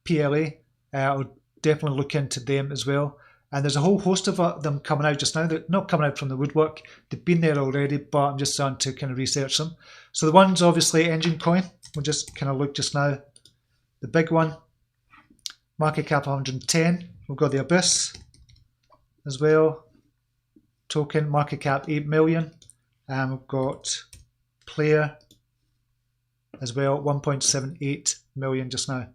Speaker 1: PLA. I'll definitely look into them as well. And there's a whole host of them coming out just now. They're not coming out from the woodwork. They've been there already, but I'm just starting to kind of research them. So the one's obviously Engine Coin. We'll just kind of look just now. The big one, market cap 110. We've got the Abyss as well. Token, market cap 8 million. And we've got Player as well, 1.78 million just now.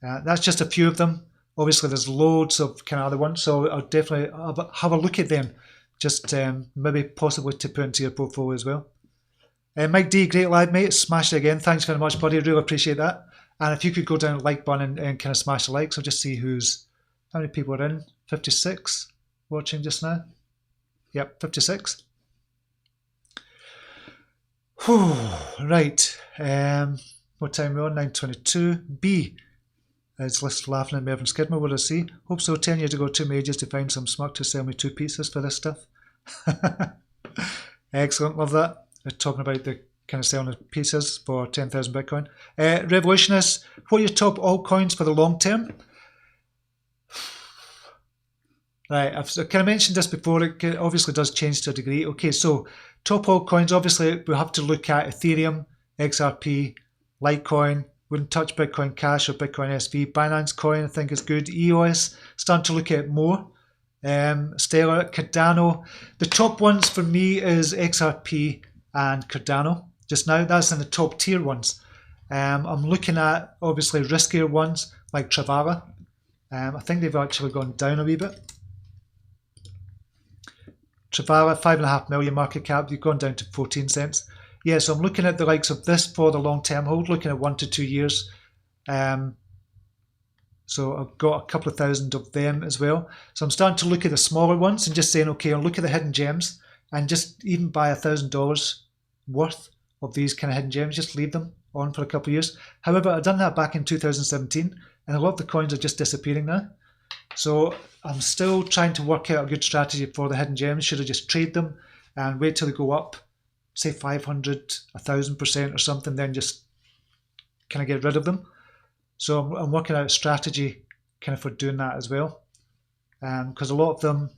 Speaker 1: That's just a few of them. Obviously, there's loads of kind of other ones, so I'll definitely have a look at them. Just maybe possibly to put into your portfolio as well. Mike D, great lad, mate. Smash it again. Thanks very much, buddy. Really appreciate that. And if you could go down the like button and kind of smash the likes, I'll just see how many people are in. 56 watching just now. Yep, 56. Whew, right. What time are we on? 9:22. B is just laughing at Mervyn Skidmore. What does I see? Hope so. 10 years ago, 2 majors to find some smug to sell me 2 pizzas for this stuff. Excellent, love that. They're talking about the kind of selling of pizzas for 10,000 Bitcoin. Revolutionists, what are your top altcoins for the long term? Right, I've kind of mentioned this before. It obviously does change to a degree. Okay, so top altcoins, obviously, we'll have to look at Ethereum, XRP, Litecoin. Wouldn't touch Bitcoin Cash or Bitcoin SV. Binance Coin, I think, is good. EOS, starting to look at more. Stellar, Cardano. The top ones for me is XRP and Cardano. Just now, that's in the top tier ones. I'm looking at, obviously, riskier ones like Travala. I think they've actually gone down a wee bit. Travala, 5.5 million market cap, you've gone down to 14 cents. Yeah, so I'm looking at the likes of this for the long-term hold, looking at 1 to 2 years. So I've got a couple of thousand of them as well. So I'm starting to look at the smaller ones and just saying, okay, I'll look at the hidden gems and just even buy $1,000 worth of these kind of hidden gems, just leave them on for a couple of years. However, I've done that back in 2017 and a lot of the coins are just disappearing now. So I'm still trying to work out a good strategy for the hidden gems. Should I just trade them and wait till they go up, say 500, 1,000% or something, then just kind of get rid of them? So I'm working out a strategy kind of for doing that as well. Because a lot of them,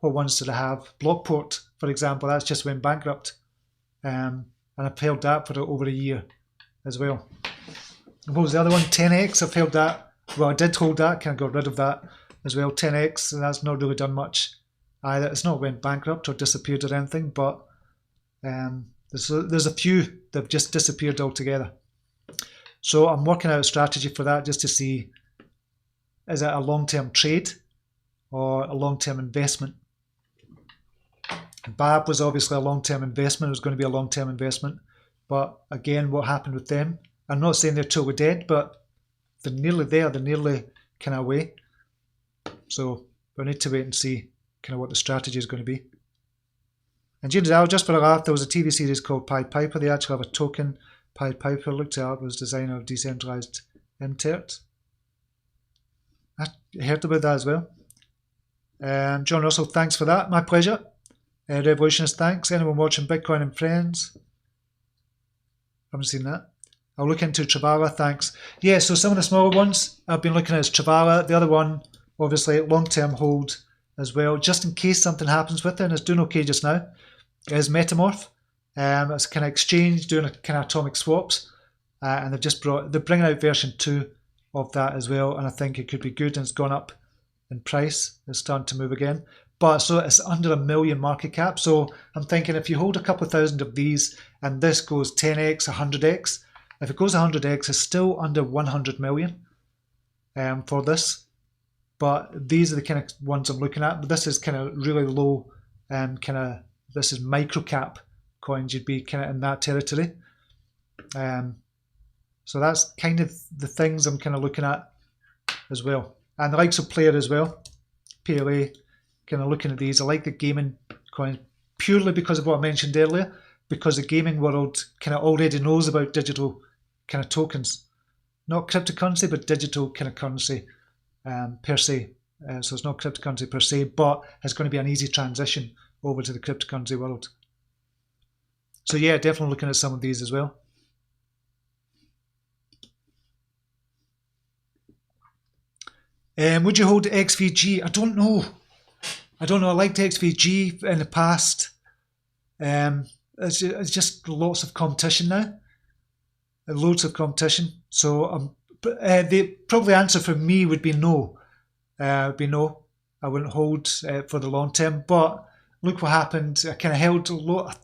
Speaker 1: what ones did I have? Blockport, for example, that's just went bankrupt. And I've held that for over a year as well. And what was the other one? 10x, I've held that. Well, I did hold that, kind of got rid of that as well. 10x, and that's not really done much either. It's not went bankrupt or disappeared or anything, but there's a few that have just disappeared altogether. So I'm working out a strategy for that just to see, is it a long-term trade or a long-term investment? BAB was obviously a long-term investment. It was going to be a long-term investment. But again, what happened with them? I'm not saying they're totally dead, but they're nearly there. They're nearly kind of away. So we need to wait and see kind of what the strategy is going to be. And James Al, just for a laugh, there was a TV series called Pied Piper. They actually have a token. Pied Piper, looked it up, was designer of decentralized MTERT. I heard about that as well. John Russell, thanks for that. My pleasure. Revolutionist, thanks. Anyone watching Bitcoin and Friends? Haven't seen that. I'll look into Travala, thanks. Yeah, so some of the smaller ones I've been looking at is Travala. The other one, obviously, long-term hold as well, just in case something happens with it, and it's doing okay just now, is Metamorph. It's kind of exchange, doing a kind of atomic swaps, and they're bringing out version 2 of that as well, and I think it could be good, and it's gone up in price. It's starting to move again. But so it's under 1 million market cap, so I'm thinking if you hold a couple of thousand of these, and this goes 10x, 100x, if it goes 100x, it's still under 100 million for this. But these are the kind of ones I'm looking at. But this is kind of really low, this is micro cap coins. You'd be kind of in that territory. So that's kind of the things I'm kind of looking at as well. And the likes of Player as well, PLA, kind of looking at these. I like the gaming coins purely because of what I mentioned earlier, because the gaming world kind of already knows about digital kind of tokens. Not cryptocurrency, but digital kind of currency per se. So it's not cryptocurrency per se, but it's going to be an easy transition over to the cryptocurrency world. So yeah, definitely looking at some of these as well. Would you hold XVG? I don't know. I liked XVG in the past. It's just lots of competition now. Loads of competition. So the probably answer for me would be no. No. I wouldn't hold for the long term. But look what happened. I kind of held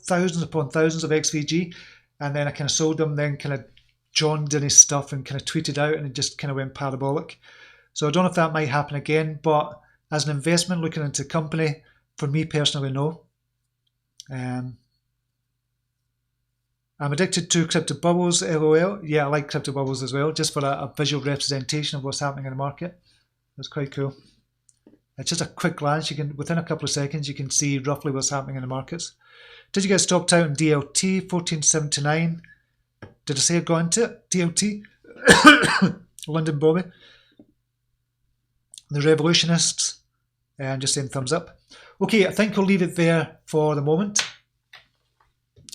Speaker 1: thousands upon thousands of XVG, and then I kind of sold them. Then kind of John did his stuff and kind of tweeted out, and it just kind of went parabolic. So I don't know if that might happen again, but as an investment looking into a company, for me personally, no. I'm addicted to crypto bubbles, LOL. Yeah, I like crypto bubbles as well, just for a visual representation of what's happening in the market. That's quite cool. It's just a quick glance. You can, within a couple of seconds, you can see roughly what's happening in the markets. Did you get stopped out in DLT 1479? Did I say I got into it? DLT, London Bobby. The Revolutionists, and just saying thumbs up. Okay, I think I'll leave it there for the moment.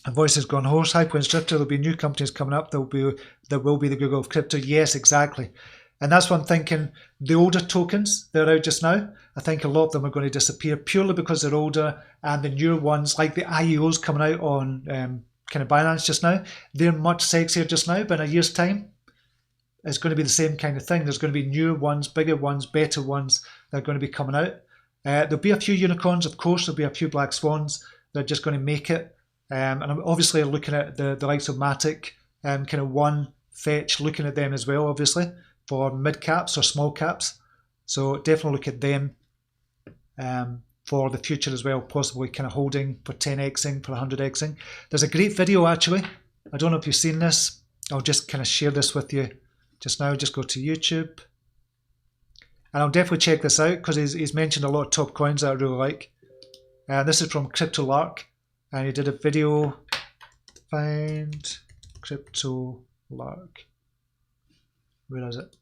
Speaker 1: My voice has gone hoarse. Altcoins Crypto, there'll be new companies coming up. There will be the Google of crypto. Yes, exactly. And that's what I'm thinking. The older tokens that are out just now, I think a lot of them are going to disappear purely because they're older, and the newer ones, like the IEOs coming out on kind of Binance just now, they're much sexier just now, but in a year's time, it's going to be the same kind of thing. There's going to be newer ones, bigger ones, better ones that are going to be coming out. There'll be a few unicorns, of course. There'll be a few black swans that are just going to make it. And I'm obviously looking at the likes of Matic, kind of One, Fetch, looking at them as well, obviously, for mid caps or small caps. So definitely look at them for the future as well, possibly kind of holding for 10xing, for 100xing. There's a great video actually. I don't know if you've seen this. I'll just kind of share this with you. Just now, just go to YouTube. And I'll definitely check this out because he's mentioned a lot of top coins that I really like. This is from Crypto Lark. And he did a video. Find Crypto Lark. Where is it?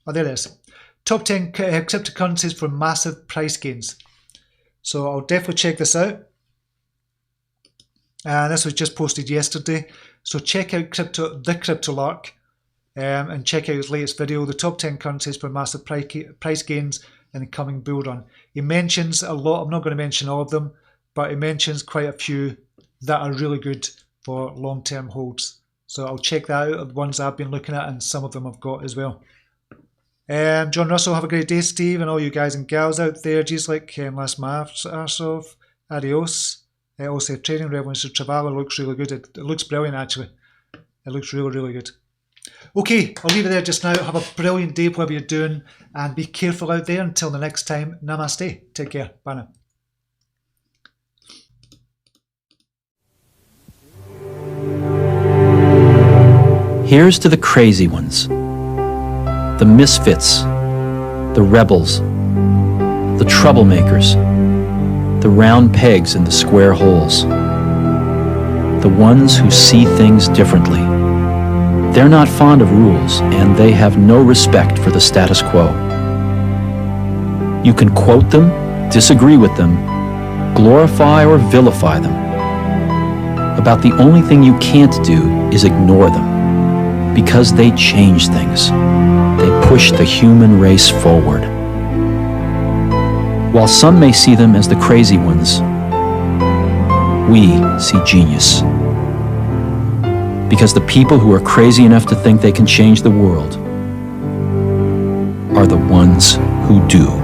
Speaker 1: Oh, there it is. Top 10 cryptocurrencies for massive price gains. So I'll definitely check this out. And this was just posted yesterday. So check out the Crypto Lark and check out his latest video, the top 10 currencies for massive price gains in the coming bull run. He mentions a lot. I'm not going to mention all of them, but he mentions quite a few that are really good for long-term holds. So I'll check that out, the ones I've been looking at, and some of them I've got as well. John Russell, have a great day, Steve, and all you guys and gals out there. Just like last Arsov, adios. Also, trading Revolution Travalo looks really good. It looks brilliant, actually. It looks really, really good. Okay, I'll leave it there just now. Have a brilliant day, whatever you're doing, and be careful out there. Until the next time, namaste. Take care. Bye now.
Speaker 2: Here's to the crazy ones, the misfits, the rebels, the troublemakers, the round pegs in the square holes, the ones who see things differently. They're not fond of rules, and they have no respect for the status quo. You can quote them, disagree with them, glorify or vilify them. About the only thing you can't do is ignore them, because they change things. They push the human race forward. While some may see them as the crazy ones, we see genius. Because the people who are crazy enough to think they can change the world are the ones who do.